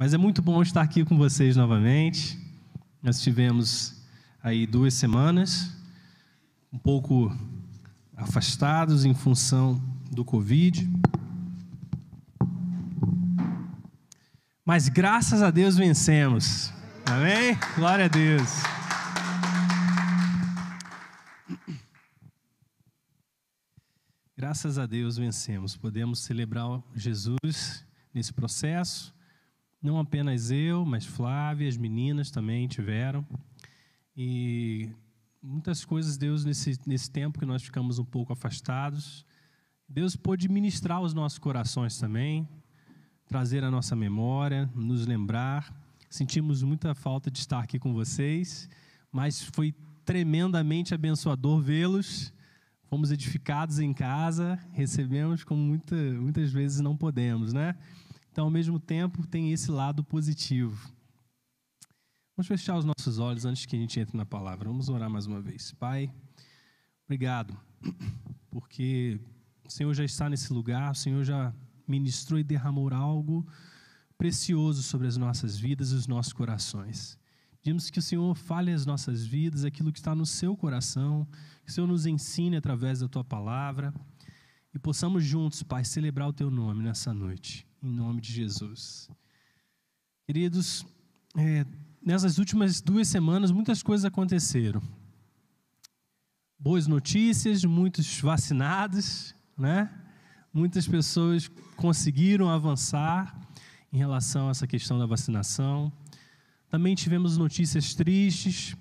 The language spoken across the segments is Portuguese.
Mas é muito bom estar aqui com vocês novamente. Nós tivemos aí 2 semanas, um pouco afastados em função do Covid. Mas graças a Deus vencemos. Amém? Glória a Deus. Graças a Deus vencemos. Podemos celebrar Jesus nesse processo. Não apenas eu, mas Flávia, as meninas também tiveram. E muitas coisas Deus, nesse tempo que nós ficamos um pouco afastados, Deus pôde ministrar os nossos corações também, trazer a nossa memória, nos lembrar. Sentimos muita falta de estar aqui com vocês, mas foi tremendamente abençoador vê-los. Fomos edificados em casa, recebemos como muitas vezes não podemos, né? Então, ao mesmo tempo, tem esse lado positivo. Vamos fechar os nossos olhos antes que a gente entre na palavra. Vamos orar mais uma vez. Pai, obrigado, porque o Senhor já está nesse lugar, o Senhor já ministrou e derramou algo precioso sobre as nossas vidas e os nossos corações. Pedimos que o Senhor fale as nossas vidas, aquilo que está no seu coração, que o Senhor nos ensine através da Tua palavra e possamos juntos, Pai, celebrar o Teu nome nessa noite, em nome de Jesus. Queridos, nessas últimas 2 semanas, muitas coisas aconteceram. Boas notícias, muitos vacinados, né? Muitas pessoas conseguiram avançar em relação a essa questão da vacinação. Também tivemos notícias tristes,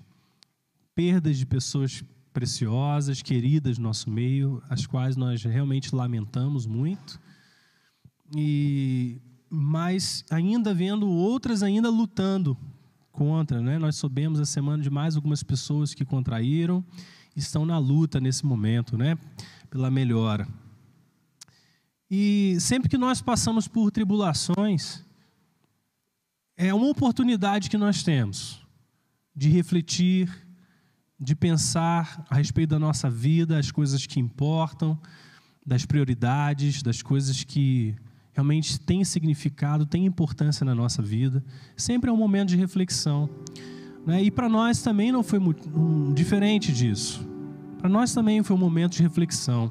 perdas de pessoas preciosas, queridas no nosso meio, as quais nós realmente lamentamos muito. Mas ainda vendo outras ainda lutando contra, né? Nós soubemos a semana de mais algumas pessoas que contraíram, estão na luta nesse momento, né? Pela melhora. E sempre que nós passamos por tribulações, é uma oportunidade que nós temos de refletir, de pensar a respeito da nossa vida, as coisas que importam, das prioridades, das coisas que realmente têm significado, têm importância na nossa vida. Sempre é um momento de reflexão, né? E para nós também não foi muito diferente disso. Para nós também foi um momento de reflexão.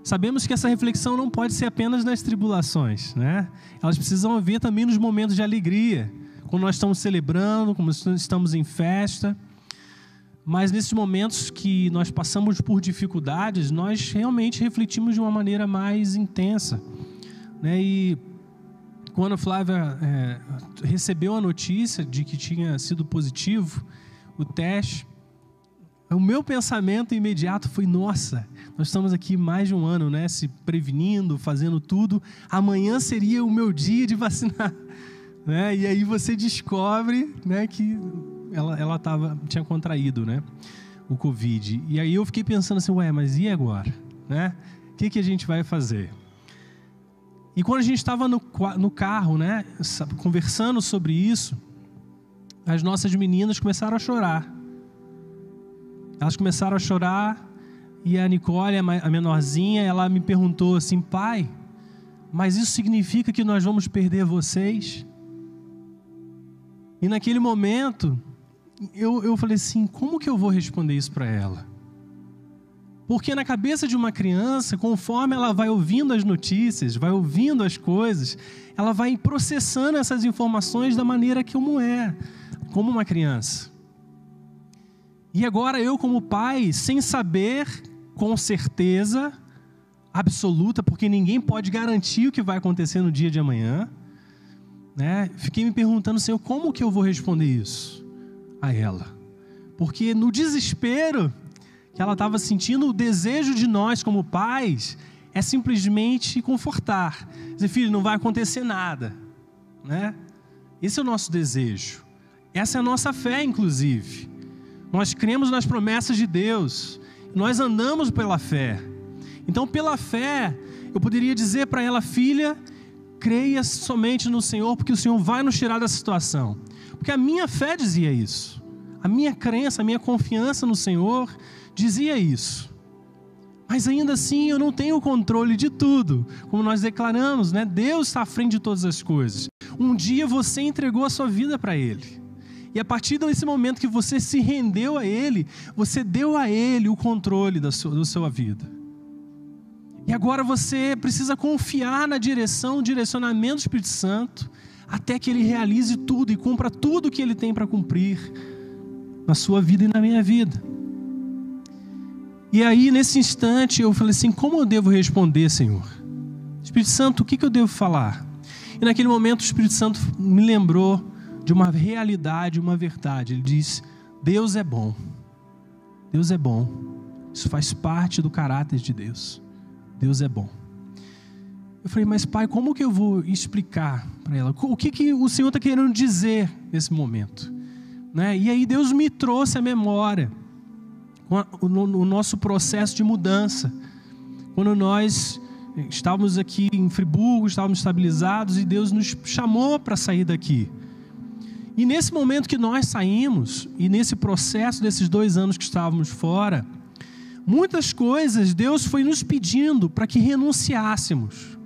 Sabemos que essa reflexão não pode ser apenas nas tribulações, né? Elas precisam haver também nos momentos de alegria, quando nós estamos celebrando, quando estamos em festa. Mas nesses momentos que nós passamos por dificuldades, nós realmente refletimos de uma maneira mais intensa, né? E quando a Flávia recebeu a notícia de que tinha sido positivo o teste, o meu pensamento imediato foi: nossa, nós estamos aqui mais de um ano, né, se prevenindo, fazendo tudo. Amanhã seria o meu dia de vacinar, né? E aí você descobre, né, que ela tinha contraído, né, o Covid. E aí eu fiquei pensando assim: mas e agora, né? O que a gente vai fazer? E quando a gente estava no carro, né, conversando sobre isso, as nossas meninas começaram a chorar. Elas começaram a chorar e a Nicole, a menorzinha, ela me perguntou assim: pai, mas isso significa que nós vamos perder vocês? E naquele momento, eu falei assim: como que eu vou responder isso para ela? Porque na cabeça de uma criança, conforme ela vai ouvindo as notícias, vai ouvindo as coisas, ela vai processando essas informações da maneira como como uma criança. E agora eu, como pai, sem saber com certeza absoluta, porque ninguém pode garantir o que vai acontecer no dia de amanhã, né? Fiquei me perguntando: Senhor, como que eu vou responder isso a ela? Porque no desespero que ela estava sentindo, o desejo de nós como pais é simplesmente confortar. Dizer: filho, não vai acontecer nada, né? Esse é o nosso desejo. Essa é a nossa fé, inclusive. Nós cremos nas promessas de Deus. Nós andamos pela fé. Então, pela fé, eu poderia dizer para ela: filha, creia somente no Senhor, porque o Senhor vai nos tirar dessa situação. Porque a minha fé dizia isso. A minha crença, a minha confiança no Senhor dizia isso. Mas ainda assim eu não tenho o controle de tudo. Como nós declaramos, né? Deus está à frente de todas as coisas. Um dia você entregou a sua vida para Ele. E a partir desse momento que você se rendeu a Ele, você deu a Ele o controle da sua vida. E agora você precisa confiar na direção, no direcionamento do Espírito Santo, até que Ele realize tudo e cumpra tudo o que Ele tem para cumprir na sua vida e na minha vida. E aí, nesse instante, eu falei assim, como eu devo responder, Senhor? Espírito Santo, o que eu devo falar? E naquele momento o Espírito Santo me lembrou de uma realidade, uma verdade. Ele diz, Deus é bom. Deus é bom. Isso faz parte do caráter de Deus. Deus é bom. Eu falei, mas pai, como que eu vou explicar para ela? O que o Senhor está querendo dizer nesse momento? Né? E aí Deus me trouxe a memória, o nosso processo de mudança. Quando nós estávamos aqui em Friburgo, estávamos estabilizados e Deus nos chamou para sair daqui. E nesse momento que nós saímos, e nesse processo desses 2 anos que estávamos fora, muitas coisas Deus foi nos pedindo para que renunciássemos.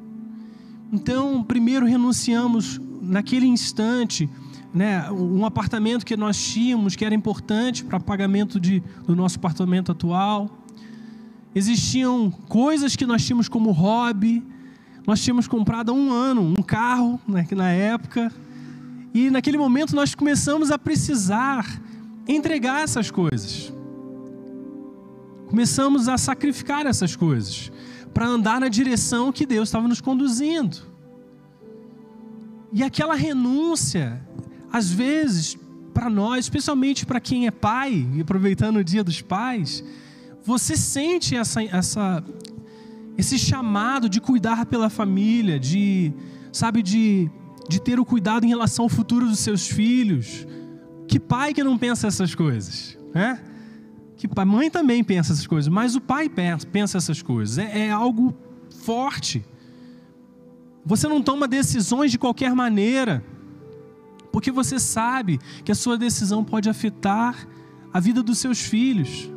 Então, primeiro renunciamos naquele instante, né, um apartamento que nós tínhamos, que era importante para o pagamento do nosso apartamento atual. Existiam coisas que nós tínhamos como hobby. Nós tínhamos comprado há 1 ano um carro, né, na época. E naquele momento nós começamos a precisar entregar essas coisas. Começamos a sacrificar essas coisas para andar na direção que Deus estava nos conduzindo. E aquela renúncia, às vezes, para nós, especialmente para quem é pai, e aproveitando o Dia dos Pais, você sente esse chamado de cuidar pela família, de ter o cuidado em relação ao futuro dos seus filhos. Que pai que não pensa essas coisas, né? Que a mãe também pensa essas coisas, mas o pai pensa essas coisas. É algo forte. Você não toma decisões de qualquer maneira, porque você sabe que a sua decisão pode afetar a vida dos seus filhos.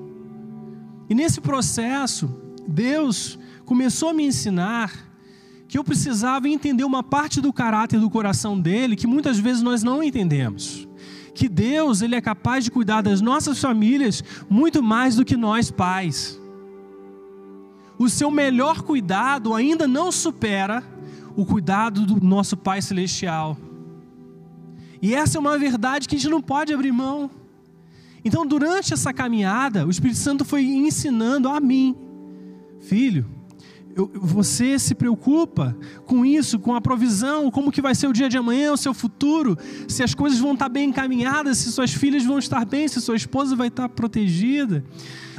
E nesse processo, Deus começou a me ensinar que eu precisava entender uma parte do caráter do coração dele que muitas vezes nós não entendemos. Que Deus, Ele é capaz de cuidar das nossas famílias muito mais do que nós pais. O seu melhor cuidado ainda não supera o cuidado do nosso Pai Celestial. E essa é uma verdade que a gente não pode abrir mão. Então, durante essa caminhada, o Espírito Santo foi ensinando a mim, filho, você se preocupa com isso, com a provisão, como que vai ser o dia de amanhã, o seu futuro, se as coisas vão estar bem encaminhadas, se suas filhas vão estar bem, se sua esposa vai estar protegida.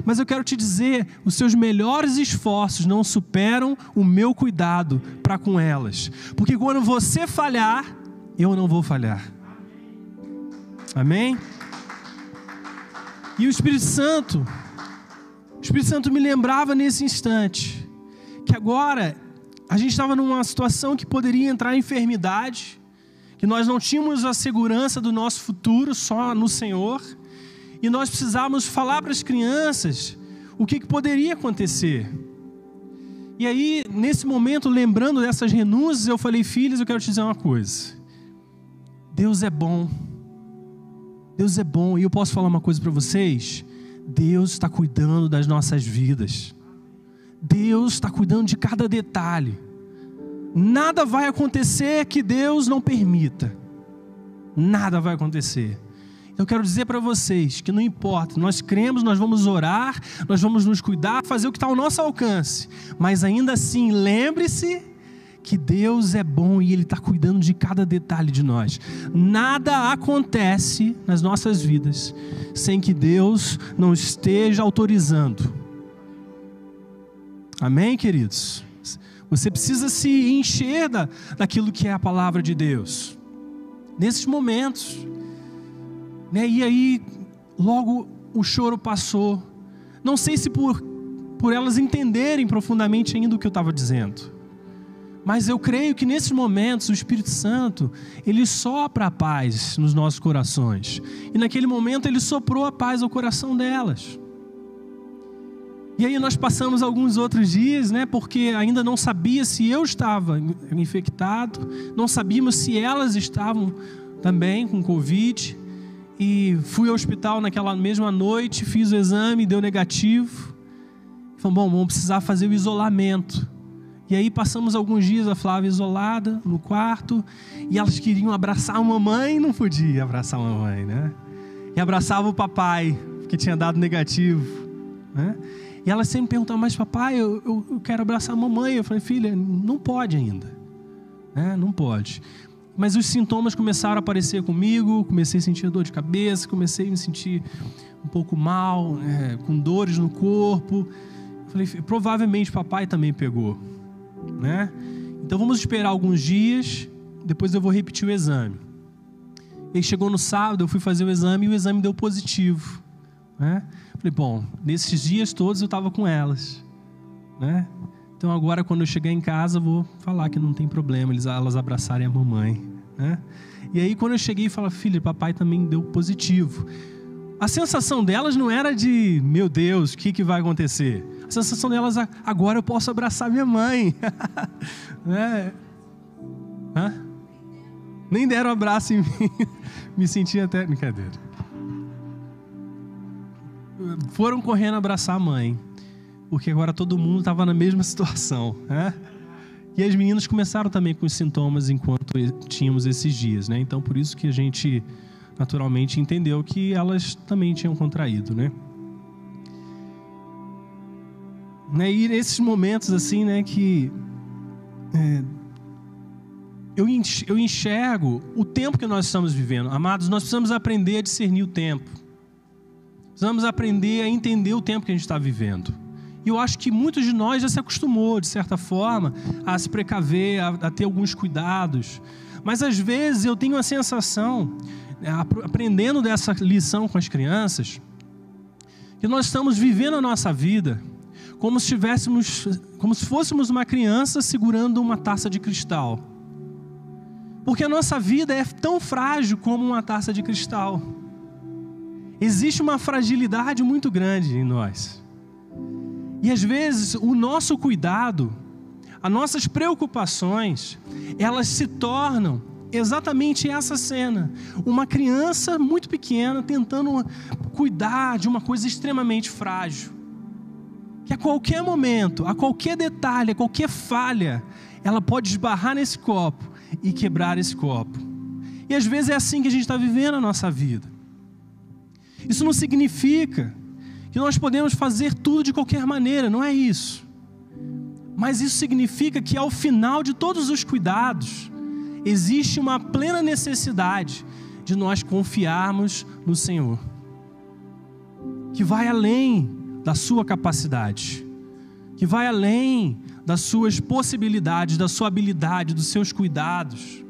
Mas eu quero te dizer, os seus melhores esforços não superam o meu cuidado para com elas. Porque quando você falhar, eu não vou falhar. Amém? E o Espírito Santo me lembrava nesse instante que agora a gente estava numa situação que poderia entrar em enfermidade, que nós não tínhamos a segurança do nosso futuro só no Senhor, e nós precisávamos falar para as crianças o que poderia acontecer. E aí, nesse momento, lembrando dessas renúncias, eu falei, filhos, eu quero te dizer uma coisa. Deus é bom. Deus é bom. E eu posso falar uma coisa para vocês? Deus está cuidando das nossas vidas. Deus está cuidando de cada detalhe. Nada vai acontecer que Deus não permita. Nada vai acontecer. Eu quero dizer para vocês que não importa, nós cremos, nós vamos orar, nós vamos nos cuidar, fazer o que está ao nosso alcance. Mas ainda assim, lembre-se que Deus é bom e Ele está cuidando de cada detalhe de nós. Nada acontece nas nossas vidas sem que Deus não esteja autorizando. Amém, queridos? Você precisa se encher daquilo que é a palavra de Deus. Nesses momentos, né? E aí, logo o choro passou. Não sei se por elas entenderem profundamente ainda o que eu estava dizendo. Mas eu creio que nesses momentos o Espírito Santo, Ele sopra a paz nos nossos corações. E naquele momento Ele soprou a paz ao coração delas. E aí nós passamos alguns outros dias, né? Porque ainda não sabia se eu estava infectado, não sabíamos se elas estavam também com Covid. E fui ao hospital naquela mesma noite, fiz o exame, deu negativo. Falei, bom, vamos precisar fazer o isolamento. E aí passamos alguns dias, a Flávia isolada no quarto, e elas queriam abraçar a mamãe, não podia abraçar a mamãe, né? E abraçava o papai, que tinha dado negativo, né? E elas sempre perguntavam, mas papai, eu quero abraçar a mamãe. Eu falei, filha, não pode ainda, né? Não pode. Mas os sintomas começaram a aparecer comigo, comecei a sentir dor de cabeça, comecei a me sentir um pouco mal, com dores no corpo. Eu falei, provavelmente papai também pegou, né? Então vamos esperar alguns dias, depois eu vou repetir o exame. E chegou no sábado, eu fui fazer o exame e o exame deu positivo, né? Falei, bom, nesses dias todos eu estava com elas, né? Então agora quando eu chegar em casa eu vou falar que não tem problema elas abraçarem a mamãe, né? E aí quando eu cheguei e falei, filha, papai também deu positivo. A sensação delas não era de, meu Deus, o que vai acontecer? A sensação delas, agora eu posso abraçar minha mãe. Né? Nem deram um abraço em mim. Me senti até... Brincadeira. Foram correndo abraçar a mãe, porque agora todo mundo estava na mesma situação, né? E as meninas começaram também com os sintomas enquanto tínhamos esses dias, né? Então por isso que a gente naturalmente entendeu que elas também tinham contraído, né? E nesses momentos assim, né, que eu enxergo o tempo que nós estamos vivendo. Amados, nós precisamos aprender a discernir o tempo. Precisamos aprender a entender o tempo que a gente está vivendo. E eu acho que muitos de nós já se acostumou, de certa forma, a se precaver, a ter alguns cuidados. Mas às vezes eu tenho a sensação, aprendendo dessa lição com as crianças, que nós estamos vivendo a nossa vida como se fôssemos uma criança segurando uma taça de cristal. Porque a nossa vida é tão frágil como uma taça de cristal. Existe uma fragilidade muito grande em nós. E às vezes o nosso cuidado, as nossas preocupações, elas se tornam exatamente essa cena. Uma criança muito pequena tentando cuidar de uma coisa extremamente frágil. Que a qualquer momento, a qualquer detalhe, a qualquer falha, ela pode esbarrar nesse copo e quebrar esse copo. E às vezes é assim que a gente está vivendo a nossa vida. Isso não significa que nós podemos fazer tudo de qualquer maneira, não é isso. Mas isso significa que ao final de todos os cuidados, existe uma plena necessidade de nós confiarmos no Senhor, que vai além da sua capacidade, que vai além das suas possibilidades, da sua habilidade, dos seus cuidados.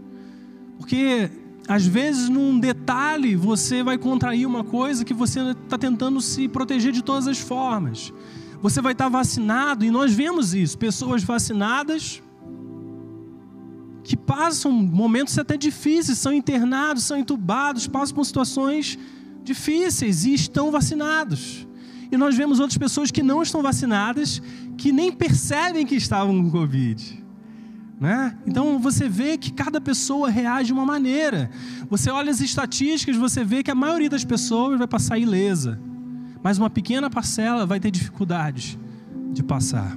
Porque às vezes num detalhe você vai contrair uma coisa que você está tentando se proteger de todas as formas. Você vai estar vacinado, e nós vemos isso, pessoas vacinadas que passam momentos até difíceis, são internados, são entubados, passam por situações difíceis e estão vacinados. E nós vemos outras pessoas que não estão vacinadas, que nem percebem que estavam com Covid, né? Então você vê que cada pessoa reage de uma maneira. Você olha as estatísticas, você vê que a maioria das pessoas vai passar ilesa, mas uma pequena parcela vai ter dificuldade de passar.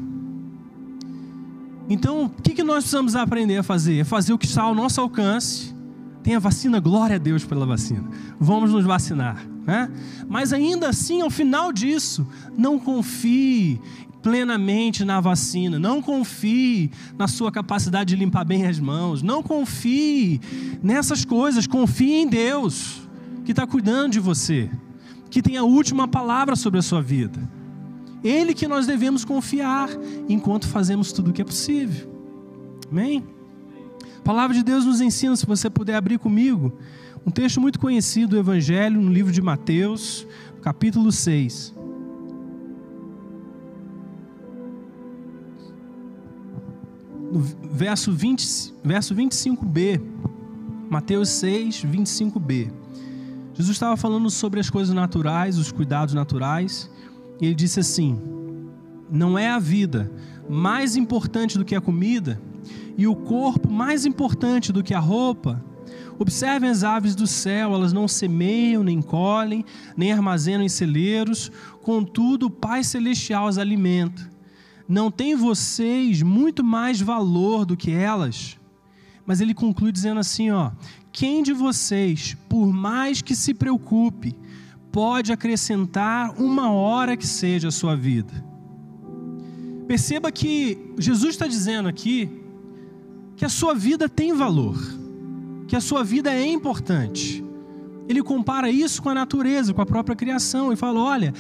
Então o que nós precisamos aprender a fazer? É fazer o que está ao nosso alcance. Tem a vacina, glória a Deus pela vacina, vamos nos vacinar, né? Mas ainda assim, ao final disso, não confie plenamente na vacina, não confie na sua capacidade de limpar bem as mãos, não confie nessas coisas, confie em Deus, que está cuidando de você, que tem a última palavra sobre a sua vida. Ele que nós devemos confiar, enquanto fazemos tudo o que é possível. Amém? A palavra de Deus nos ensina, se você puder abrir comigo, um texto muito conhecido do Evangelho, no livro de Mateus, capítulo 6. No verso 25b, Mateus 6, 25b. Jesus estava falando sobre as coisas naturais, os cuidados naturais, e ele disse assim, não é a vida mais importante do que a comida, e o corpo mais importante do que a roupa? Observem as aves do céu, elas não semeiam, nem colhem, nem armazenam em celeiros, contudo o Pai Celestial as alimenta. Não tem vocês muito mais valor do que elas? Mas ele conclui dizendo assim, quem de vocês, por mais que se preocupe, pode acrescentar uma hora que seja a sua vida? Perceba que Jesus está dizendo aqui que a sua vida tem valor, que a sua vida é importante. Ele compara isso com a natureza, com a própria criação, e fala, olha,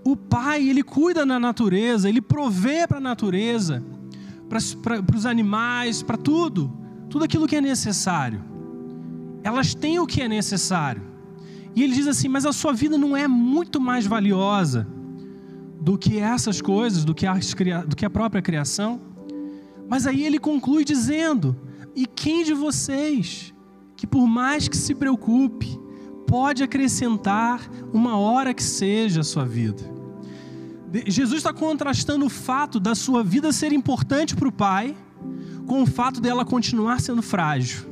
o Pai, Ele cuida da natureza, Ele provê para a natureza, para os animais, para tudo aquilo que é necessário. Elas têm o que é necessário. E Ele diz assim, mas a sua vida não é muito mais valiosa do que essas coisas, do que a própria criação? Mas aí Ele conclui dizendo, e quem de vocês, que por mais que se preocupe, pode acrescentar uma hora que seja a sua vida? Jesus está contrastando o fato da sua vida ser importante para o Pai, com o fato dela continuar sendo frágil.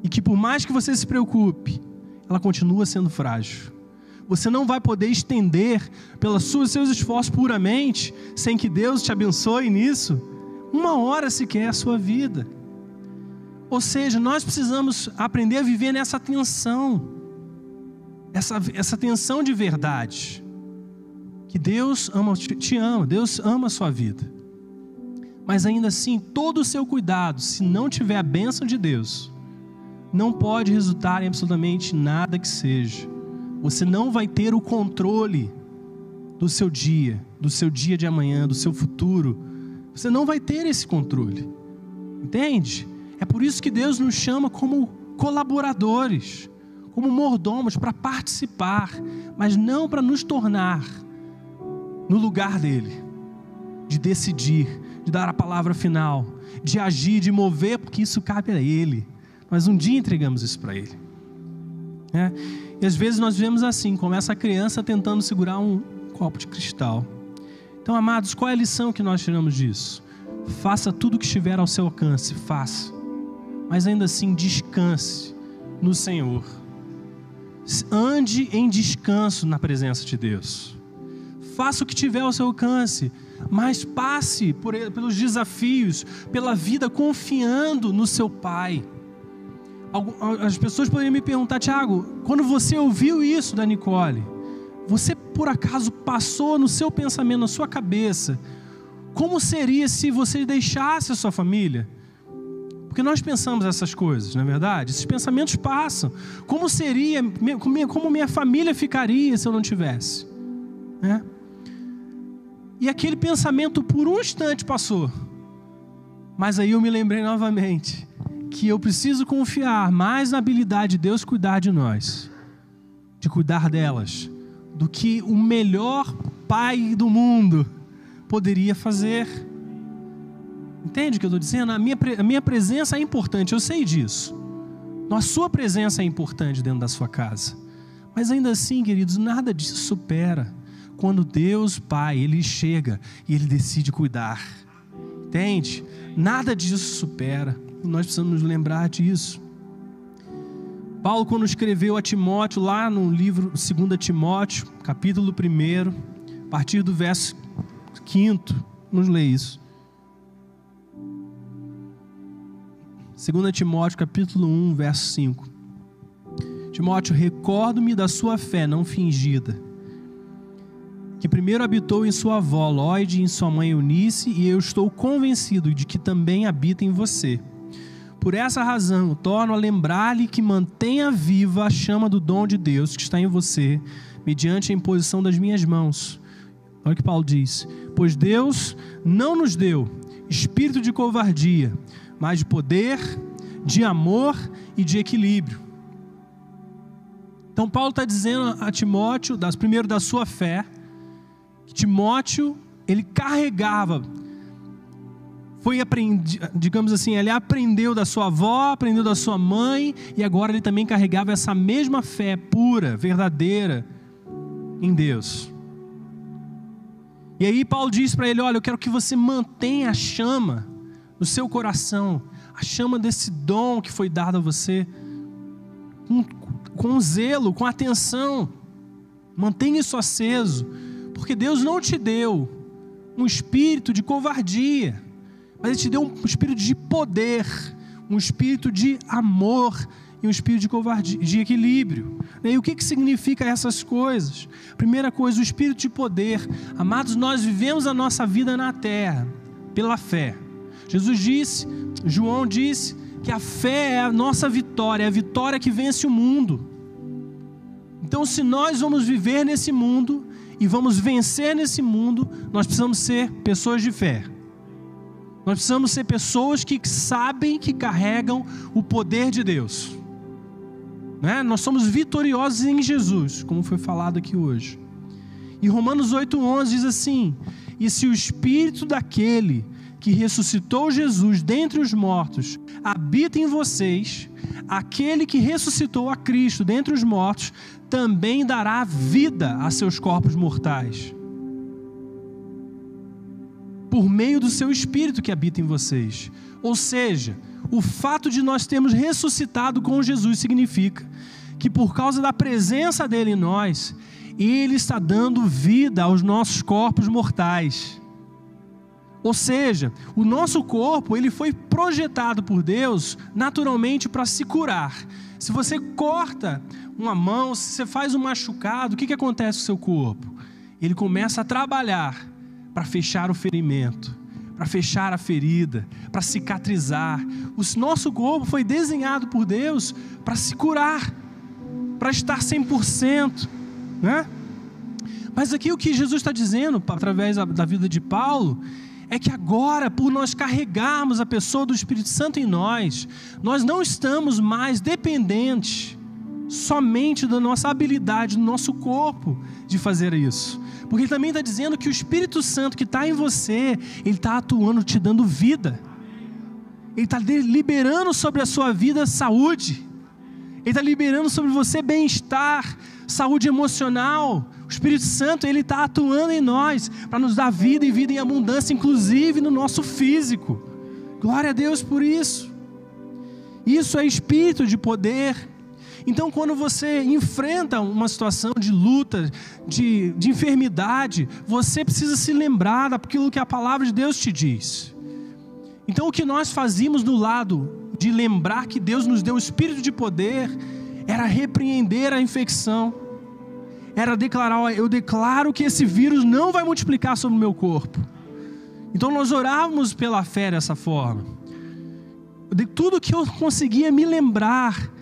E que por mais que você se preocupe, ela continua sendo frágil. Você não vai poder estender pelos seus esforços puramente, sem que Deus te abençoe nisso, uma hora sequer a sua vida. Ou seja, nós precisamos aprender a viver nessa tensão, essa tensão de verdade, que Deus te ama, Deus ama a sua vida. Mas ainda assim, todo o seu cuidado, se não tiver a bênção de Deus, não pode resultar em absolutamente nada que seja. Você não vai ter o controle do seu dia de amanhã, do seu futuro. Você não vai ter esse controle. Entende? É por isso que Deus nos chama como colaboradores, como mordomos, para participar, mas não para nos tornar no lugar dele, de decidir, de dar a palavra final, de agir, de mover, porque isso cabe a ele. Nós um dia entregamos isso para ele. E às vezes nós vemos assim, como essa criança tentando segurar um copo de cristal. Então, amados, qual é a lição que nós tiramos disso? Faça tudo o que estiver ao seu alcance, faça. Mas ainda assim, descanse no Senhor. Ande em descanso na presença de Deus. Faça o que tiver ao seu alcance, mas passe pelos desafios, pela vida confiando no seu Pai. As pessoas poderiam me perguntar, Tiago, quando você ouviu isso da Nicole, você por acaso passou no seu pensamento, na sua cabeça, como seria se você deixasse a sua família? Porque nós pensamos essas coisas, não é verdade? Esses pensamentos passam. Como seria, como minha família ficaria se eu não tivesse? E aquele pensamento por um instante passou. Mas aí eu me lembrei novamente que eu preciso confiar mais na habilidade de Deus cuidar de nós, de cuidar delas, do que o melhor pai do mundo poderia fazer. Entende o que eu estou dizendo? A minha presença é importante, eu sei disso. A sua presença é importante dentro da sua casa. Mas ainda assim, queridos, nada disso supera quando Deus Pai, Ele chega e Ele decide cuidar. Entende? Nada disso supera. E nós precisamos nos lembrar disso. Paulo, quando escreveu a Timóteo, lá no livro 2 Timóteo, capítulo 1, a partir do verso 5, vamos ler isso. 2 Timóteo, capítulo 1, verso 5. Timóteo, recordo-me da sua fé não fingida, que primeiro habitou em sua avó Lóide e em sua mãe Eunice, e eu estou convencido de que também habita em você. Por essa razão, torno a lembrar-lhe que mantenha viva a chama do dom de Deus que está em você, mediante a imposição das minhas mãos. Olha o que Paulo diz. Pois Deus não nos deu espírito de covardia, mas de poder, de amor e de equilíbrio. Então Paulo está dizendo a Timóteo, primeiro da sua fé, que Timóteo, ele carregava, digamos assim, ele aprendeu da sua avó, aprendeu da sua mãe, e agora ele também carregava essa mesma fé pura, verdadeira, em Deus. E aí Paulo diz para ele: olha, eu quero que você mantenha a chama no seu coração, a chama desse dom que foi dado a você, com zelo, com atenção. Mantenha isso aceso, porque Deus não te deu um espírito de covardia, mas Ele te deu um espírito de poder, um espírito de amor e um espírito de covardia, de equilíbrio. E o que significa essas coisas? Primeira coisa, o espírito de poder. Amados, nós vivemos a nossa vida na terra pela fé. Jesus disse, João disse, que a fé é a nossa vitória, é a vitória que vence o mundo. Então, se nós vamos viver nesse mundo e vamos vencer nesse mundo, nós precisamos ser pessoas de fé. Nós precisamos ser pessoas que sabem que carregam o poder de Deus. Né? Nós somos vitoriosos em Jesus, como foi falado aqui hoje. E Romanos 8:11 diz assim: e se o Espírito daquele que ressuscitou Jesus dentre os mortos habita em vocês, aquele que ressuscitou a Cristo dentre os mortos também dará vida a seus corpos mortais, por meio do seu Espírito que habita em vocês. Ou seja, o fato de nós termos ressuscitado com Jesus significa que por causa da presença dele em nós, ele está dando vida aos nossos corpos mortais. Ou seja, o nosso corpo, ele foi projetado por Deus naturalmente para se curar. Se você corta uma mão, se você faz um machucado, o que acontece com o seu corpo? Ele começa a trabalhar para fechar o ferimento, para fechar a ferida, para cicatrizar. O nosso corpo foi desenhado por Deus para se curar, para estar 100%, né? Mas aqui o que Jesus está dizendo, através da vida de Paulo, é que agora, por nós carregarmos a pessoa do Espírito Santo em nós, nós não estamos mais dependentes somente da nossa habilidade, do nosso corpo de fazer isso. Porque ele também está dizendo que o Espírito Santo que está em você, ele está atuando, te dando vida. Ele está liberando sobre a sua vida saúde. Ele está liberando sobre você bem-estar, saúde emocional. O Espírito Santo, ele está atuando em nós para nos dar vida e vida em abundância, inclusive no nosso físico. Glória a Deus por isso. Isso é espírito de poder. Então, quando você enfrenta uma situação de luta, de enfermidade, você precisa se lembrar daquilo que a palavra de Deus te diz. Então, o que nós fazíamos do lado de lembrar que Deus nos deu o espírito de poder, era repreender a infecção, era declarar: eu declaro que esse vírus não vai multiplicar sobre o meu corpo. Então nós orávamos pela fé dessa forma. De tudo que eu conseguia me lembrar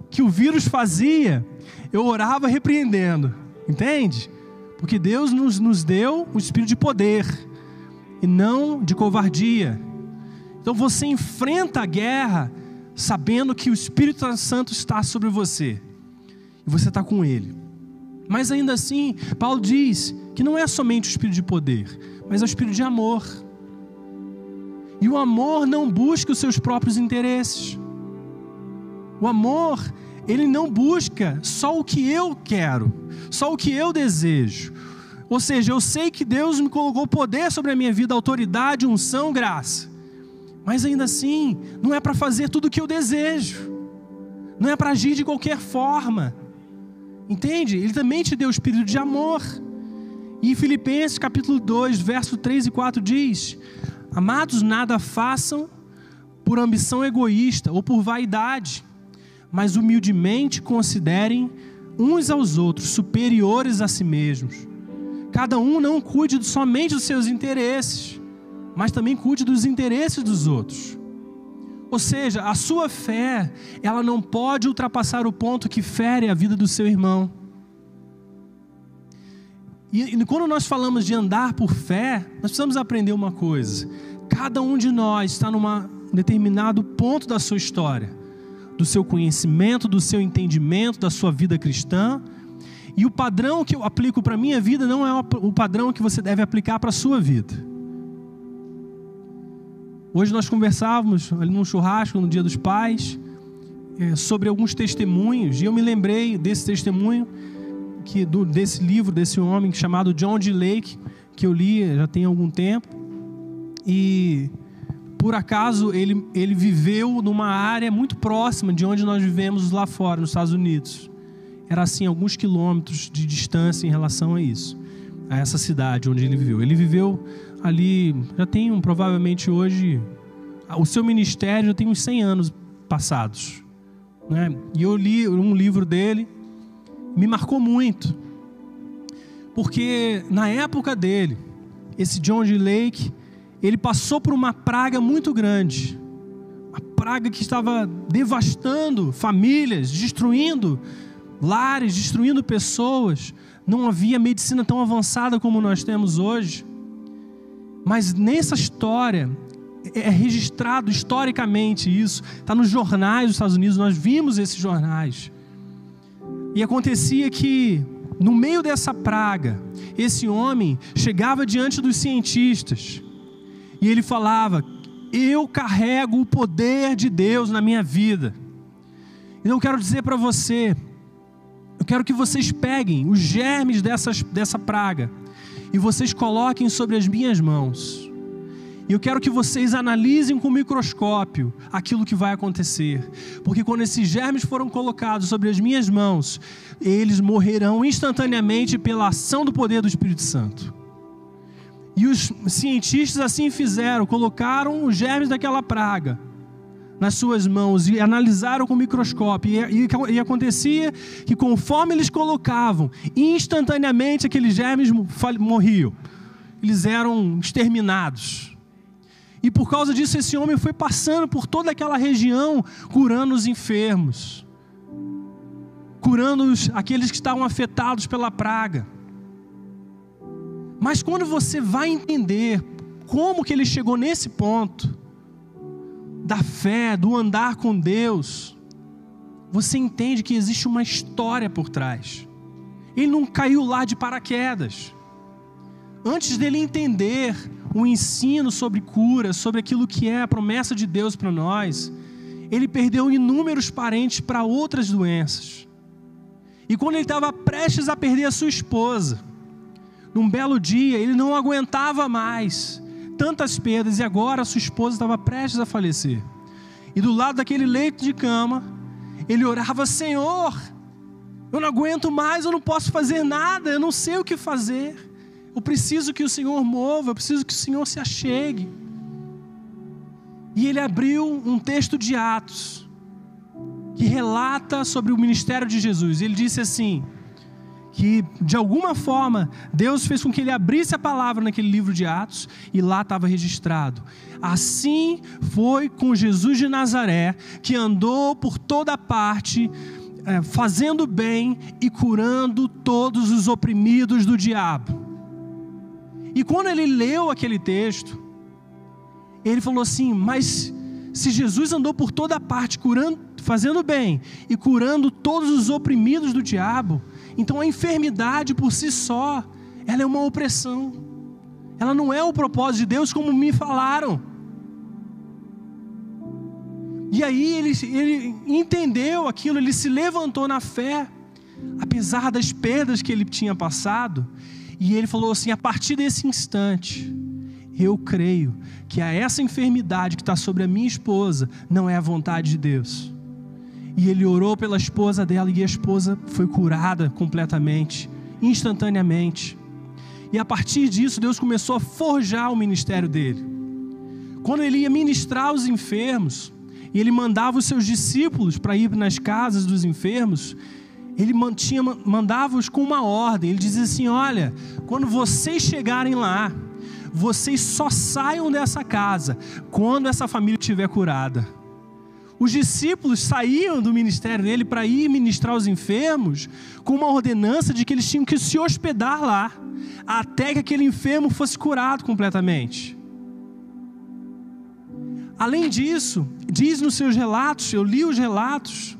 que o vírus fazia, eu orava repreendendo, entende? Porque Deus nos deu o espírito de poder e não de covardia. Então você enfrenta a guerra sabendo que o Espírito Santo está sobre você e você está com ele. Mas ainda assim, Paulo diz que não é somente o espírito de poder, mas é o espírito de amor. E o amor não busca os seus próprios interesses. O amor, ele não busca só o que eu quero, só o que eu desejo. Ou seja, eu sei que Deus me colocou poder sobre a minha vida, autoridade, unção, graça. Mas ainda assim, não é para fazer tudo o que eu desejo. Não é para agir de qualquer forma. Entende? Ele também te deu o espírito de amor. E em Filipenses capítulo 2, verso 3 e 4 diz: amados, nada façam por ambição egoísta ou por vaidade, mas humildemente considerem uns aos outros superiores a si mesmos. Cada um não cuide somente dos seus interesses, mas também cuide dos interesses dos outros. Ou seja, a sua fé, ela não pode ultrapassar o ponto que fere a vida do seu irmão. E quando nós falamos de andar por fé, nós precisamos aprender uma coisa: cada um de nós está num determinado ponto da sua história, do seu conhecimento, do seu entendimento, da sua vida cristã. E o padrão que eu aplico para a minha vida não é o padrão que você deve aplicar para a sua vida. Hoje nós conversávamos ali num churrasco no Dia dos Pais sobre alguns testemunhos, e eu me lembrei desse testemunho, desse livro, desse homem chamado John D. Lake, que eu li já tem algum tempo, e por acaso ele viveu numa área muito próxima de onde nós vivemos lá fora, nos Estados Unidos. Era assim, alguns quilômetros de distância em relação a isso, a essa cidade onde ele viveu. Ele viveu ali, já tem provavelmente hoje, o seu ministério já tem uns 100 anos passados, né? E eu li um livro dele, me marcou muito, porque na época dele, esse John G. Lake, ele passou por uma praga muito grande, uma praga que estava devastando famílias, destruindo lares, destruindo pessoas. Não havia medicina tão avançada como nós temos hoje, mas nessa história, é registrado historicamente isso, está nos jornais dos Estados Unidos, nós vimos esses jornais, e acontecia que no meio dessa praga, esse homem chegava diante dos cientistas, e ele falava: eu carrego o poder de Deus na minha vida. Então eu quero dizer para você, eu quero que vocês peguem os germes dessa praga e vocês coloquem sobre as minhas mãos. E eu quero que vocês analisem com o microscópio aquilo que vai acontecer. Porque quando esses germes foram colocados sobre as minhas mãos, eles morrerão instantaneamente pela ação do poder do Espírito Santo. E os cientistas assim fizeram, colocaram os germes daquela praga nas suas mãos e analisaram com o microscópio. E acontecia que conforme eles colocavam, instantaneamente aqueles germes morriam. Eles eram exterminados. E por causa disso, esse homem foi passando por toda aquela região, curando os enfermos, curando aqueles que estavam afetados pela praga. Mas quando você vai entender como que ele chegou nesse ponto, da fé, do andar com Deus, você entende que existe uma história por trás. Ele não caiu lá de paraquedas. Antes dele entender o ensino sobre cura, sobre aquilo que é a promessa de Deus para nós, ele perdeu inúmeros parentes para outras doenças. E quando ele estava prestes a perder a sua esposa, num belo dia, ele não aguentava mais tantas perdas, e agora a sua esposa estava prestes a falecer. E do lado daquele leito de cama, ele orava: Senhor, eu não aguento mais, eu não posso fazer nada, eu não sei o que fazer. Eu preciso que o Senhor mova, eu preciso que o Senhor se achegue. E ele abriu um texto de Atos, que relata sobre o ministério de Jesus. Ele disse assim, que de alguma forma, Deus fez com que ele abrisse a palavra naquele livro de Atos, e lá estava registrado: assim foi com Jesus de Nazaré, que andou por toda parte, fazendo bem e curando todos os oprimidos do diabo. E quando ele leu aquele texto, ele falou assim: mas se Jesus andou por toda parte, curando, fazendo bem e curando todos os oprimidos do diabo, então a enfermidade por si só, ela é uma opressão. Ela não é o propósito de Deus, como me falaram. E aí ele entendeu aquilo, ele se levantou na fé, apesar das perdas que ele tinha passado. E ele falou assim: a partir desse instante, eu creio que essa enfermidade que está sobre a minha esposa não é a vontade de Deus. E ele orou pela esposa dela, e a esposa foi curada completamente, instantaneamente. E a partir disso, Deus começou a forjar o ministério dele. Quando ele ia ministrar os enfermos, e ele mandava os seus discípulos para ir nas casas dos enfermos, ele mandava-os com uma ordem. Ele dizia assim: olha, quando vocês chegarem lá, vocês só saiam dessa casa quando essa família estiver curada. Os discípulos saíam do ministério dele para ir ministrar os enfermos com uma ordenança de que eles tinham que se hospedar lá até que aquele enfermo fosse curado completamente. Além disso, diz nos seus relatos, eu li os relatos,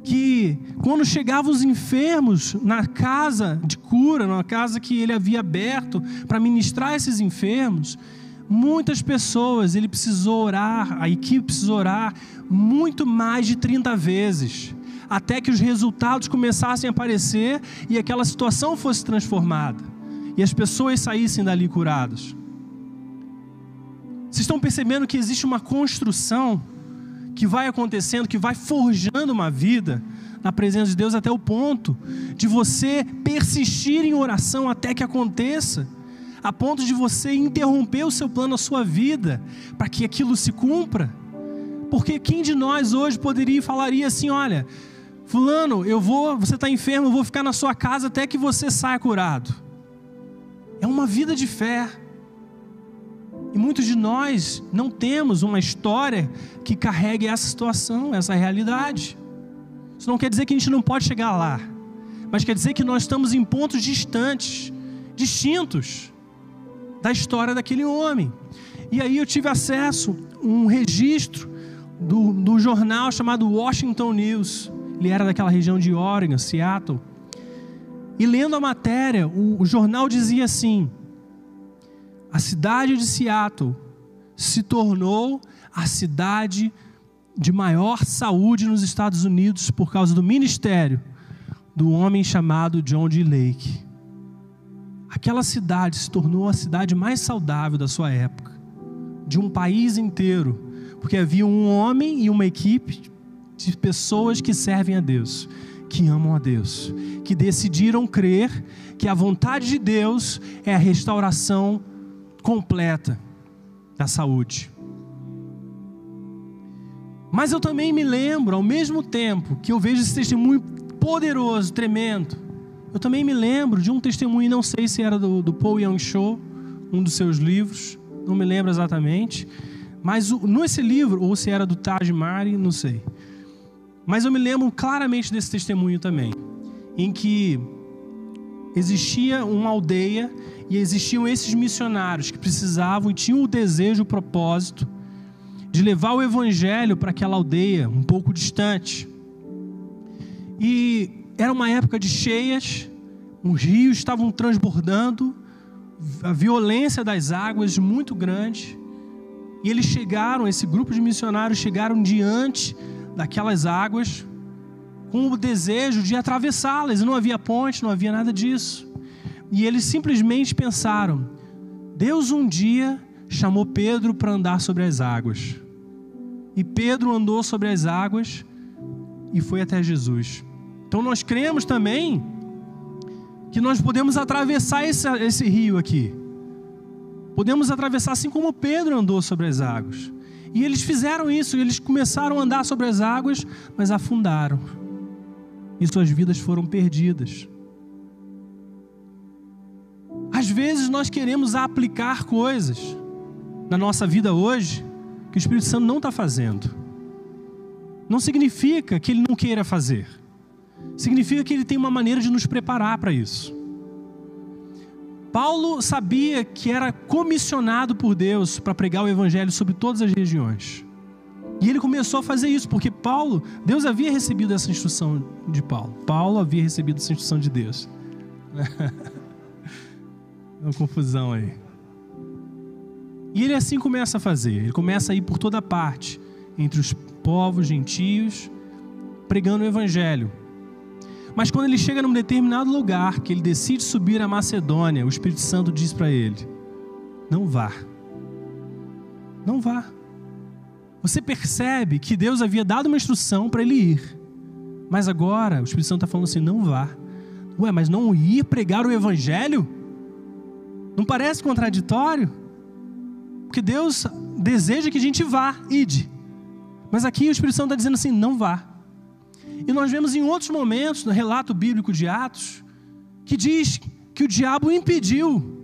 que quando chegavam os enfermos na casa de cura, na casa que ele havia aberto para ministrar esses enfermos, muitas pessoas, ele precisou orar, a equipe precisou orar muito mais de 30 vezes, até que os resultados começassem a aparecer e aquela situação fosse transformada. e as pessoas saíssem dali curadas. Vocês estão percebendo que existe uma construção que vai acontecendo, que vai forjando uma vida na presença de Deus até o ponto de você persistir em oração até que aconteça, a ponto de você interromper o seu plano, a sua vida, para que aquilo se cumpra. Porque quem de nós hoje poderia e falaria assim: olha, fulano, você está enfermo, eu vou ficar na sua casa até que você saia curado. É uma vida de fé. E muitos de nós não temos uma história que carregue essa situação, essa realidade. Isso não quer dizer que a gente não pode chegar lá, mas quer dizer que nós estamos em pontos distantes, distintos da história daquele homem. E aí eu tive acesso a um registro do jornal chamado Washington News. Ele era daquela região de Oregon, Seattle. E lendo a matéria, o jornal dizia assim: a cidade de Seattle se tornou a cidade de maior saúde nos Estados Unidos por causa do ministério do homem chamado John D. Lake. Aquela cidade se tornou a cidade mais saudável da sua época, de um país inteiro, porque havia um homem e uma equipe de pessoas que servem a Deus, que amam a Deus, que decidiram crer que a vontade de Deus é a restauração completa da saúde. Mas eu também me lembro, ao mesmo tempo que eu vejo esse testemunho poderoso, tremendo, eu também me lembro de um testemunho, não sei se era do Paul Young-Cho, um dos seus livros, não me lembro exatamente, mas nesse livro, ou se era do Taj Mahal, não sei. Mas eu me lembro claramente desse testemunho também, em que existia uma aldeia e existiam esses missionários que precisavam e tinham o desejo, o propósito de levar o evangelho para aquela aldeia um pouco distante. E era uma época de cheias, os rios estavam transbordando, a violência das águas muito grande. E eles chegaram, esse grupo de missionários chegaram diante daquelas águas com o desejo de atravessá-las. Não havia ponte, não havia nada disso. E eles simplesmente pensaram: Deus um dia chamou Pedro para andar sobre as águas. E Pedro andou sobre as águas e foi até Jesus. Então nós cremos também que nós podemos atravessar esse rio aqui. Podemos atravessar assim como Pedro andou sobre as águas. E eles fizeram isso, eles começaram a andar sobre as águas, mas afundaram. E suas vidas foram perdidas. Às vezes nós queremos aplicar coisas na nossa vida hoje que o Espírito Santo não está fazendo. Não significa que Ele não queira fazer. Significa que Ele tem uma maneira de nos preparar para isso. Paulo sabia que era comissionado por Deus para pregar o Evangelho sobre todas as regiões. E ele começou a fazer isso, porque Deus havia recebido essa instrução de Paulo. Paulo havia recebido essa instrução de Deus. Uma confusão aí. E ele assim começa a fazer. Ele começa a ir por toda parte, entre os povos gentios, pregando o Evangelho. Mas quando ele chega num determinado lugar, que ele decide subir a Macedônia, o Espírito Santo diz para ele: não vá. Não vá. Você percebe que Deus havia dado uma instrução para ele ir. Mas agora o Espírito Santo está falando assim: não vá. Ué, mas não ir pregar o Evangelho? Não parece contraditório? Porque Deus deseja que a gente vá, ide. Mas aqui o Espírito Santo está dizendo assim: não vá. E nós vemos em outros momentos, no relato bíblico de Atos, que diz que o diabo o impediu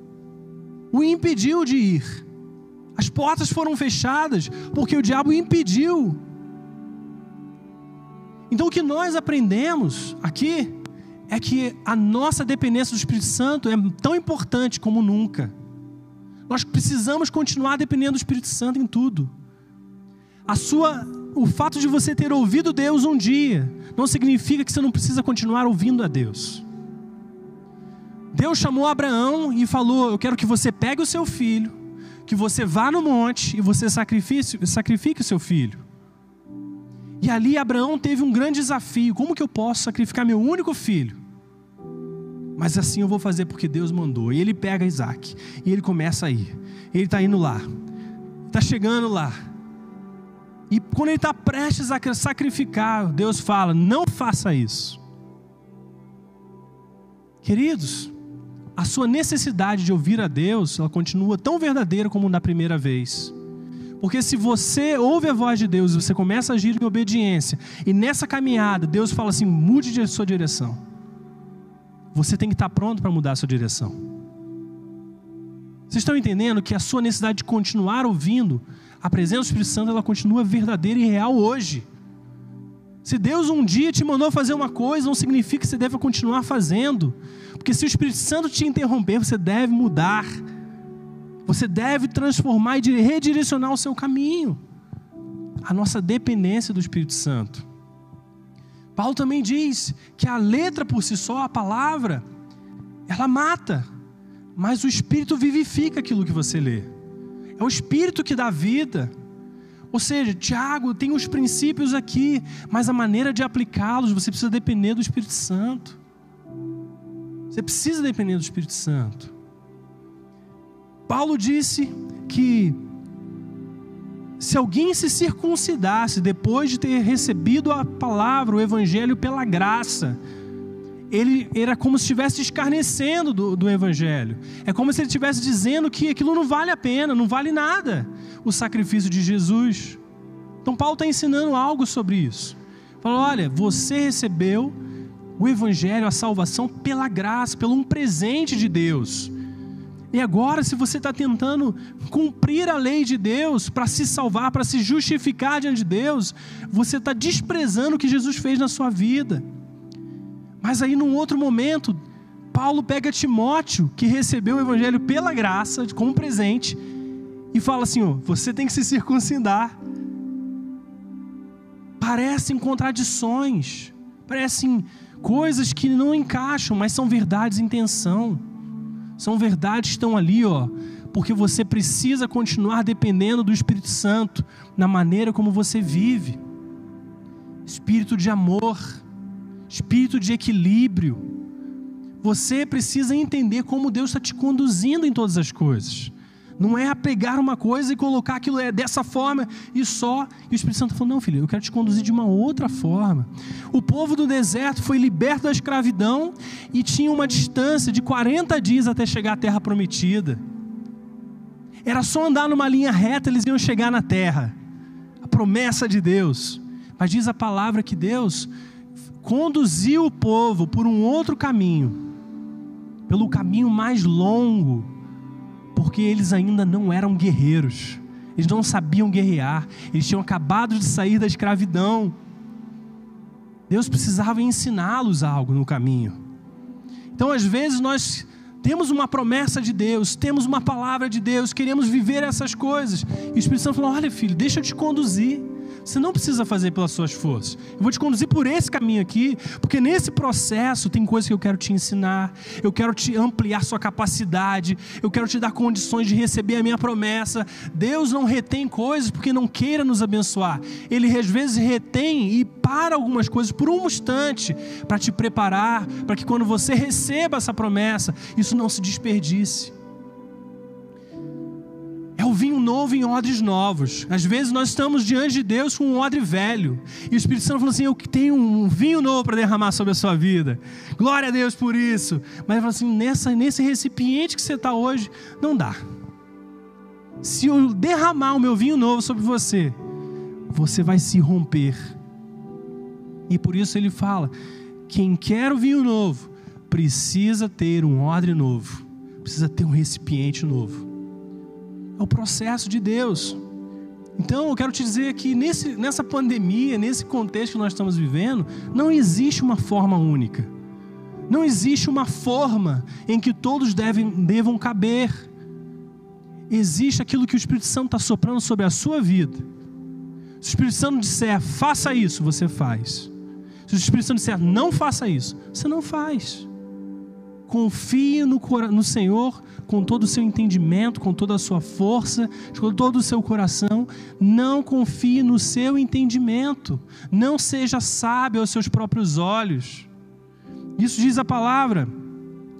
de ir. As portas foram fechadas porque o diabo o impediu. Então o que nós aprendemos aqui é que a nossa dependência do Espírito Santo é tão importante como nunca. Nós precisamos continuar dependendo do Espírito Santo em tudo. O fato de você ter ouvido Deus um dia não significa que você não precisa continuar ouvindo a Deus. Deus chamou Abraão e falou: eu quero que você pegue o seu filho, que você vá no monte e você sacrifique o seu filho. E ali Abraão teve um grande desafio: como que eu posso sacrificar meu único filho? mas assim eu vou fazer porque Deus mandou. E ele pega Isaac, e ele começa a ir. Ele está indo lá, está chegando lá. E quando ele está prestes a sacrificar, Deus fala: não faça isso. Queridos, a sua necessidade de ouvir a Deus, ela continua tão verdadeira como na primeira vez. Porque se você ouve a voz de Deus e você começa a agir em obediência, e nessa caminhada Deus fala assim: mude de sua direção, você tem que estar pronto para mudar a sua direção. Vocês estão entendendo que a sua necessidade de continuar ouvindo a presença do Espírito Santo, ela continua verdadeira e real hoje. Se Deus um dia te mandou fazer uma coisa, não significa que você deve continuar fazendo. Porque se o Espírito Santo te interromper, você deve mudar. Você deve transformar e redirecionar o seu caminho. A nossa dependência do Espírito Santo. Paulo também diz que a letra por si só, a palavra, ela mata. Mas o Espírito vivifica aquilo que você lê. É o Espírito que dá vida. Ou seja, Tiago tem os princípios aqui, mas a maneira de aplicá-los, você precisa depender do Espírito Santo. Você precisa depender do Espírito Santo. Paulo disse que se alguém se circuncidasse depois de ter recebido a palavra, o Evangelho pela graça, ele era como se estivesse escarnecendo do Evangelho. É como se ele estivesse dizendo que aquilo não vale a pena, não vale nada, o sacrifício de Jesus. Então Paulo está ensinando algo sobre isso. Fala: olha, você recebeu o Evangelho, a salvação pela graça, pelo um presente de Deus. E agora, se você está tentando cumprir a lei de Deus para se salvar, para se justificar diante de Deus, você está desprezando o que Jesus fez na sua vida. Mas aí, num outro momento, Paulo pega Timóteo, que recebeu o Evangelho pela graça, como presente, e fala assim: ó, você tem que se circuncidar. Parecem contradições, parecem coisas que não encaixam, mas são verdades em tensão. São verdades que estão ali, ó, porque você precisa continuar dependendo do Espírito Santo na maneira como você vive. Espírito de amor, espírito de equilíbrio. Você precisa entender como Deus está te conduzindo em todas as coisas. Não é pegar uma coisa e colocar aquilo dessa forma e só. E o Espírito Santo falou: não, filho, eu quero te conduzir de uma outra forma. O povo do deserto foi liberto da escravidão e tinha uma distância de 40 dias até chegar à terra prometida. Era só andar numa linha reta, eles iam chegar na terra. A promessa de Deus. Mas diz a palavra que Deus conduziu o povo por um outro caminho, pelo caminho mais longo, porque eles ainda não eram guerreiros, eles não sabiam guerrear, eles tinham acabado de sair da escravidão. Deus precisava ensiná-los algo no caminho. Então, às vezes, nós temos uma promessa de Deus, temos uma palavra de Deus, queremos viver essas coisas, e o Espírito Santo falou: olha, filho, deixa eu te conduzir. Você não precisa fazer pelas suas forças. Eu vou te conduzir por esse caminho aqui, porque nesse processo tem coisas que eu quero te ensinar, eu quero te ampliar sua capacidade, eu quero te dar condições de receber a minha promessa. Deus não retém coisas porque não queira nos abençoar. Ele às vezes retém e para algumas coisas por um instante, para te preparar, para que quando você receba essa promessa, isso não se desperdice. É o vinho novo em odres novos. Às vezes nós estamos diante de Deus com um odre velho, e o Espírito Santo falou assim: eu tenho um vinho novo para derramar sobre a sua vida. Glória a Deus por isso. Mas ele falou assim: nesse recipiente que você está hoje, não dá. Se eu derramar o meu vinho novo sobre você, você vai se romper. E por isso ele fala: quem quer o vinho novo precisa ter um odre novo, precisa ter um recipiente novo. É o processo de Deus. Então eu quero te dizer que nessa pandemia, nesse contexto que nós estamos vivendo, não existe uma forma única. Não existe uma forma em que todos devam caber. Existe aquilo que o Espírito Santo está soprando sobre a sua vida. Se o Espírito Santo disser: faça isso, você faz. Se o Espírito Santo disser: não faça isso, você não faz. Confie no Senhor com todo o seu entendimento, com toda a sua força, com todo o seu coração. Não confie no seu entendimento. Não seja sábio aos seus próprios olhos. Isso diz a palavra.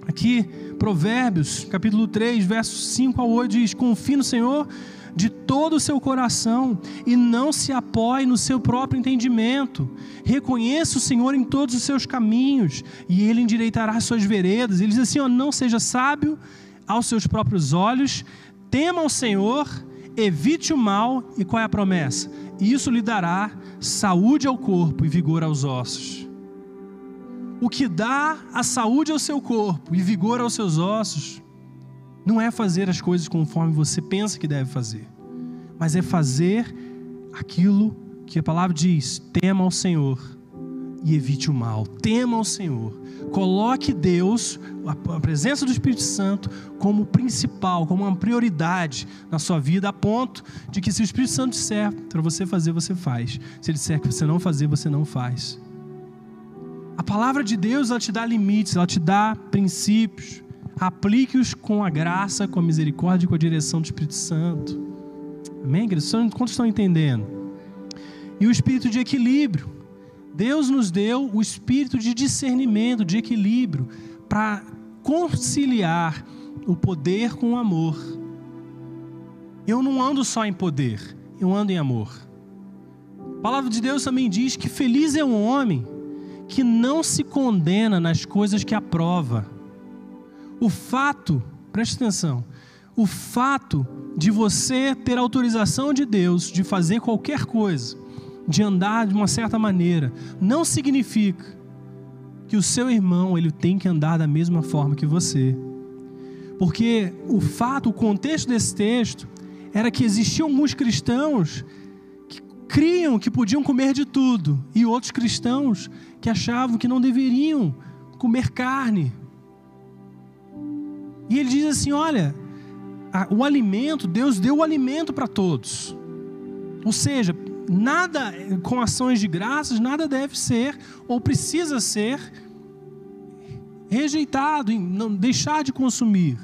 Aqui, Provérbios, capítulo 3, versos 5 a 8, diz: confie no Senhor de todo o seu coração e não se apoie no seu próprio entendimento. Reconheça o Senhor em todos os seus caminhos e Ele endireitará as suas veredas. Ele diz assim, não seja sábio aos seus próprios olhos, tema ao Senhor, evite o mal. E qual é a promessa? Isso lhe dará saúde ao corpo e vigor aos ossos. O que dá a saúde ao seu corpo e vigor aos seus ossos não é fazer as coisas conforme você pensa que deve fazer, mas é fazer aquilo que a palavra diz: tema ao Senhor e evite o mal. Tema ao Senhor. Coloque Deus, a presença do Espírito Santo, como principal, como uma prioridade na sua vida, a ponto de que se o Espírito Santo disser para você fazer, você faz. Se Ele disser que você não fazer, você não faz. A palavra de Deus, ela te dá limites, ela te dá princípios. Aplique-os com a graça, com a misericórdia e com a direção do Espírito Santo. Amém, queridos? Quantos estão entendendo? E o espírito de equilíbrio. Deus nos deu o espírito de discernimento, de equilíbrio, para conciliar o poder com o amor. Eu não ando só em poder, eu ando em amor. A palavra de Deus também diz que feliz é um homem que não se condena nas coisas que aprova. O fato, preste atenção, o fato de você ter autorização de Deus de fazer qualquer coisa, de andar de uma certa maneira, não significa que o seu irmão ele tem que andar da mesma forma que você. Porque o contexto desse texto era que existiam alguns cristãos que criam que podiam comer de tudo e outros cristãos que achavam que não deveriam comer carne. E ele diz assim, olha, o alimento, Deus deu o alimento para todos. Ou seja, nada com ações de graças, nada deve ser ou precisa ser rejeitado, não deixar de consumir.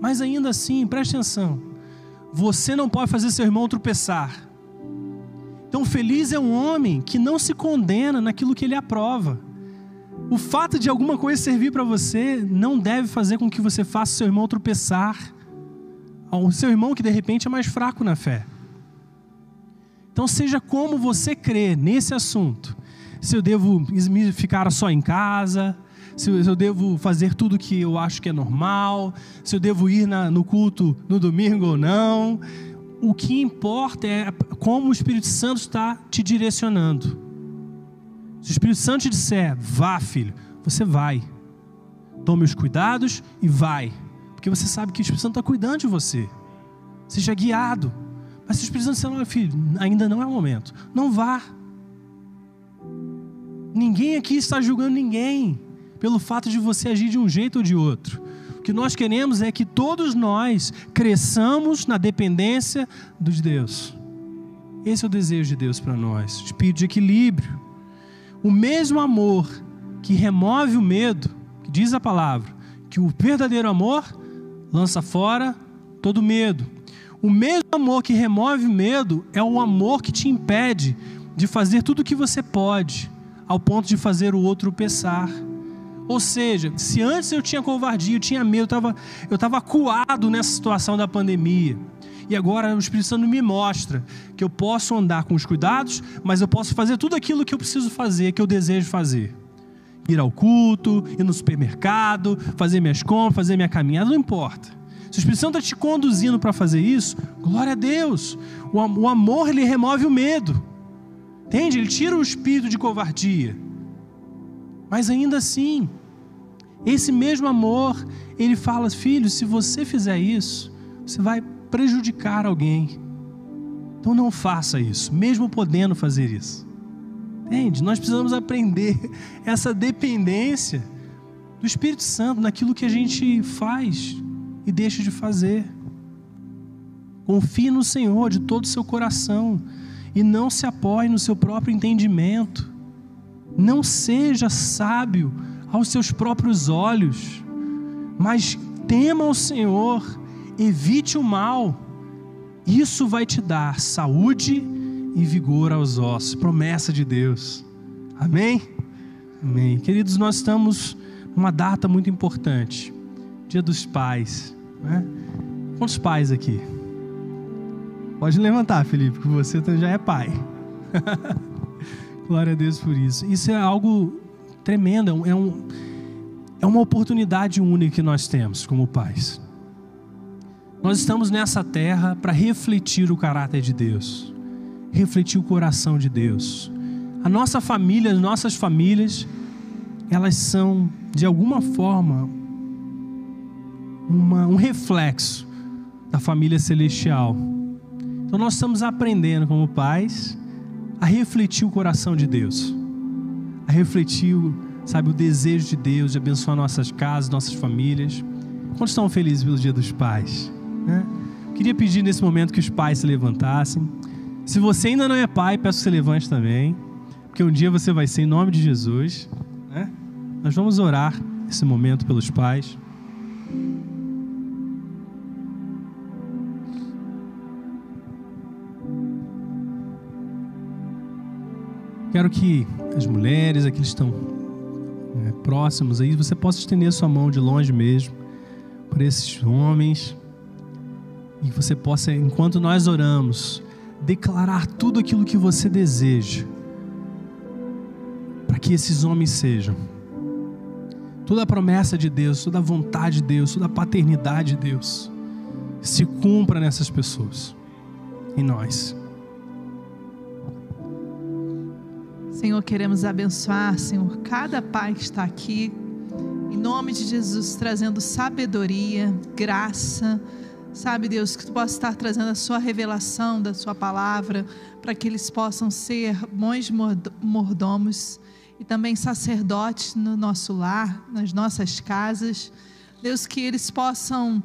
Mas ainda assim, preste atenção, você não pode fazer seu irmão tropeçar. Então feliz é um homem que não se condena naquilo que ele aprova. O fato de alguma coisa servir para você não deve fazer com que você faça seu irmão tropeçar. O seu irmão que de repente é mais fraco na fé. Então seja como você crê nesse assunto. Se eu devo ficar só em casa, se eu devo fazer tudo que eu acho que é normal, se eu devo ir no culto no domingo ou não. O que importa é como o Espírito Santo está te direcionando. Se o Espírito Santo te disser, vá filho, você vai. Tome os cuidados e vai. Porque você sabe que o Espírito Santo está cuidando de você. Seja guiado. Mas se o Espírito Santo disser, olha filho, ainda não é o momento, não vá. Ninguém aqui está julgando ninguém pelo fato de você agir de um jeito ou de outro. O que nós queremos é que todos nós cresçamos na dependência de Deus. Esse é o desejo de Deus para nós. Espírito de equilíbrio. O mesmo amor que remove o medo, que diz a palavra, que o verdadeiro amor lança fora todo medo. O mesmo amor que remove o medo é o amor que te impede de fazer tudo o que você pode, ao ponto de fazer o outro tropeçar. Ou seja, se antes eu tinha covardia, eu tinha medo, eu estava acuado nessa situação da pandemia. E agora o Espírito Santo me mostra que eu posso andar com os cuidados, mas eu posso fazer tudo aquilo que eu preciso fazer, que eu desejo fazer. Ir ao culto, ir no supermercado, fazer minhas compras, fazer minha caminhada, não importa. Se o Espírito Santo está te conduzindo para fazer isso, glória a Deus. O amor, ele remove o medo. Entende? Ele tira o espírito de covardia. Mas ainda assim, esse mesmo amor, ele fala, filho, se você fizer isso, você vai prejudicar alguém. Então não faça isso, mesmo podendo fazer isso. Entende? Nós precisamos aprender essa dependência do Espírito Santo naquilo que a gente faz e deixa de fazer. Confie no Senhor de todo o seu coração e não se apoie no seu próprio entendimento. Não seja sábio aos seus próprios olhos, mas tema ao Senhor, evite o mal. Isso vai te dar saúde e vigor aos ossos. Promessa de Deus. Amém? Amém. Queridos, nós estamos uma data muito importante, Dia dos Pais, né? Quantos pais aqui? Pode levantar, Felipe, que você já é pai. Glória a Deus por isso. Isso é algo tremendo, é uma oportunidade única que nós temos como pais. Nós estamos nessa terra para refletir o caráter de Deus, refletir o coração de Deus. A nossa família, as nossas famílias, elas são, de alguma forma, um reflexo da família celestial. Então nós estamos aprendendo como pais a refletir o coração de Deus, a refletir, sabe, o desejo de Deus de abençoar nossas casas, nossas famílias. Quantos estão felizes pelo Dia dos Pais, né? Queria pedir nesse momento que os pais se levantassem. Se você ainda não é pai, peço que você levante também, porque um dia você vai ser, em nome de Jesus, né? Nós vamos orar esse momento pelos pais. Quero que as mulheres, aqueles que estão próximos aí, você possa estender a sua mão de longe mesmo para esses homens, e que você possa, enquanto nós oramos, declarar tudo aquilo que você deseja para que esses homens sejam. Toda a promessa de Deus, toda a vontade de Deus, toda a paternidade de Deus se cumpra nessas pessoas, em nós. Senhor, queremos abençoar, Senhor, cada pai que está aqui, em nome de Jesus, trazendo sabedoria, graça, sabe, Deus, que Tu possa estar trazendo a Sua revelação da Sua palavra, para que eles possam ser bons mordomos e também sacerdotes no nosso lar, nas nossas casas. Deus, que eles possam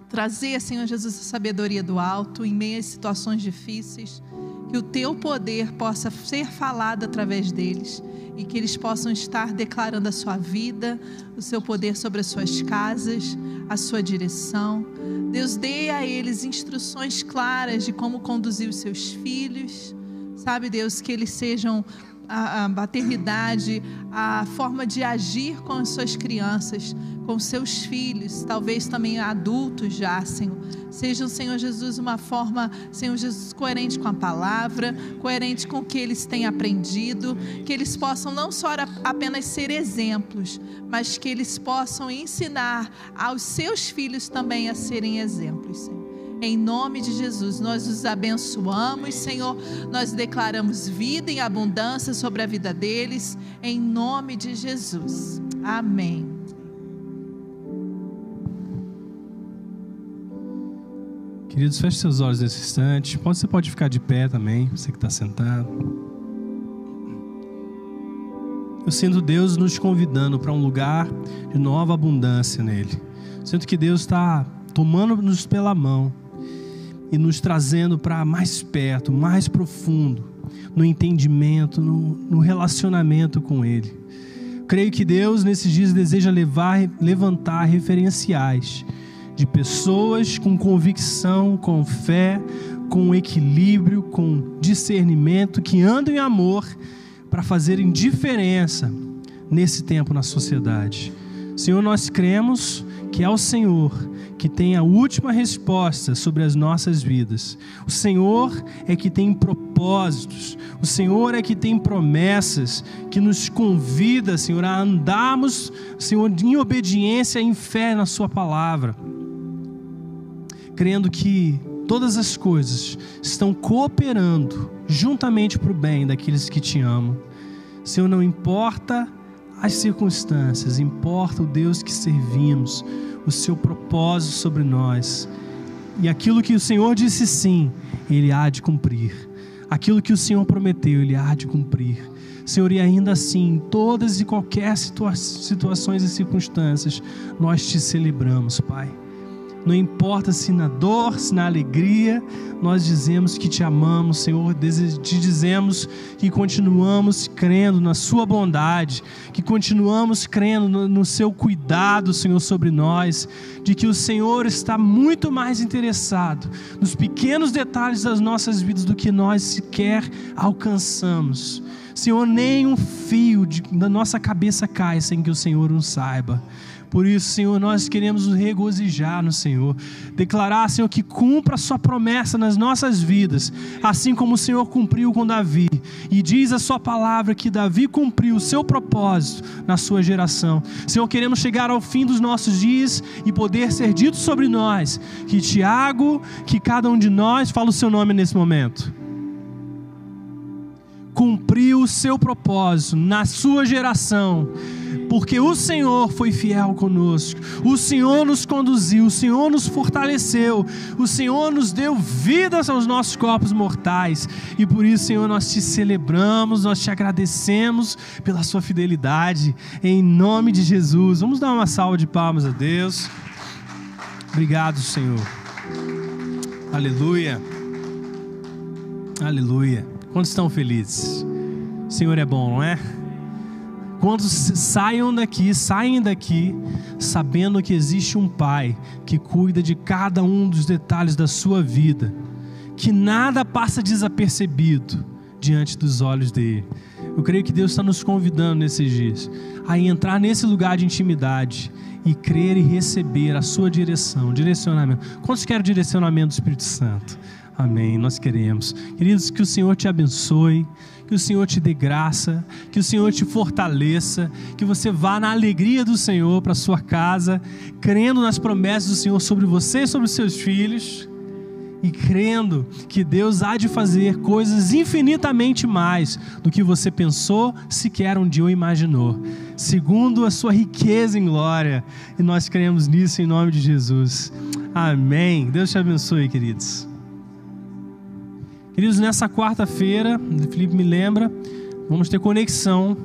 trazer, Senhor Jesus, a sabedoria do alto em meio às situações difíceis, que o Teu poder possa ser falado através deles e que eles possam estar declarando a sua vida, o Seu poder sobre as suas casas, a sua direção. Deus, dê a eles instruções claras de como conduzir os seus filhos, sabe, Deus, que eles sejam a paternidade, a forma de agir com as suas crianças, com seus filhos, talvez também adultos já, Senhor. Sejam, Senhor Jesus, uma forma, Senhor Jesus, coerente com a palavra, coerente com o que eles têm aprendido, que eles possam não só apenas ser exemplos, mas que eles possam ensinar aos seus filhos também a serem exemplos, Senhor. Em nome de Jesus, nós os abençoamos, Senhor. Nós declaramos vida em abundância sobre a vida deles, em nome de Jesus. Amém. Queridos, feche seus olhos nesse instante. Você pode ficar de pé também, você que está sentado. Eu sinto Deus nos convidando para um lugar de nova abundância nele. Sinto que Deus está tomando-nos pela mão e nos trazendo para mais perto, mais profundo, no entendimento, no relacionamento com Ele. Creio que Deus, nesses dias, deseja levantar referenciais de pessoas com convicção, com fé, com equilíbrio, com discernimento, que andam em amor para fazerem diferença nesse tempo na sociedade. Senhor, nós cremos que é o Senhor que tem a última resposta sobre as nossas vidas. O Senhor é que tem propósitos, o Senhor é que tem promessas, que nos convida, Senhor, a andarmos, Senhor, em obediência e em fé na Sua palavra, crendo que todas as coisas estão cooperando juntamente para o bem daqueles que Te amam. Senhor, não importa as circunstâncias, importa o Deus que servimos, o Seu propósito sobre nós, e aquilo que o Senhor disse sim, Ele há de cumprir. Aquilo que o Senhor prometeu, Ele há de cumprir. Senhor, e ainda assim, em todas e qualquer situações e circunstâncias, nós Te celebramos, Pai. Não importa se na dor, se na alegria, nós dizemos que Te amamos, Senhor. Te dizemos que continuamos crendo na Sua bondade, que continuamos crendo no Seu cuidado, Senhor, sobre nós, de que o Senhor está muito mais interessado nos pequenos detalhes das nossas vidas do que nós sequer alcançamos. Senhor, nem um fio da nossa cabeça cai sem que o Senhor o saiba. Por isso, Senhor, nós queremos nos regozijar no Senhor, declarar, Senhor, que cumpra a sua promessa nas nossas vidas, assim como o Senhor cumpriu com Davi, e diz a sua palavra que Davi cumpriu o seu propósito na sua geração. Senhor, queremos chegar ao fim dos nossos dias e poder ser dito sobre nós, que Tiago, que cada um de nós, fala o seu nome nesse momento, cumpriu o seu propósito na sua geração, porque o Senhor foi fiel conosco, o Senhor nos conduziu, o Senhor nos fortaleceu, o Senhor nos deu vida aos nossos corpos mortais, e por isso, Senhor, nós te celebramos, nós te agradecemos pela sua fidelidade, em nome de Jesus. Vamos dar uma salva de palmas a Deus. Obrigado, Senhor. Aleluia, aleluia. Quantos estão felizes? O Senhor é bom, não é? Quantos saem daqui sabendo que existe um Pai que cuida de cada um dos detalhes da sua vida, que nada passa desapercebido diante dos olhos dele. Eu creio que Deus está nos convidando nesses dias a entrar nesse lugar de intimidade e crer e receber a sua direção, direcionamento. Quantos querem direcionamento do Espírito Santo? Amém, nós queremos. Queridos, que o Senhor te abençoe, que o Senhor te dê graça, que o Senhor te fortaleça, que você vá na alegria do Senhor para a sua casa, crendo nas promessas do Senhor sobre você e sobre os seus filhos, e crendo que Deus há de fazer coisas infinitamente mais do que você pensou, sequer um dia ou imaginou, segundo a sua riqueza em glória, e nós cremos nisso em nome de Jesus. Amém. Deus te abençoe, queridos. Queridos, nessa quarta-feira, o Felipe me lembra, vamos ter conexão,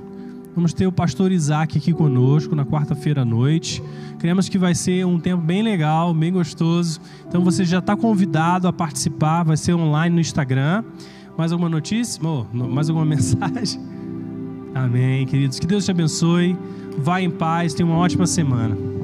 vamos ter o pastor Isaac aqui conosco na quarta-feira à noite. Queremos que vai ser um tempo bem legal, bem gostoso. Então você já está convidado a participar, vai ser online no Instagram. Mais alguma notícia? Mais alguma mensagem? Amém, queridos. Que Deus te abençoe. Vá em paz, tenha uma ótima semana.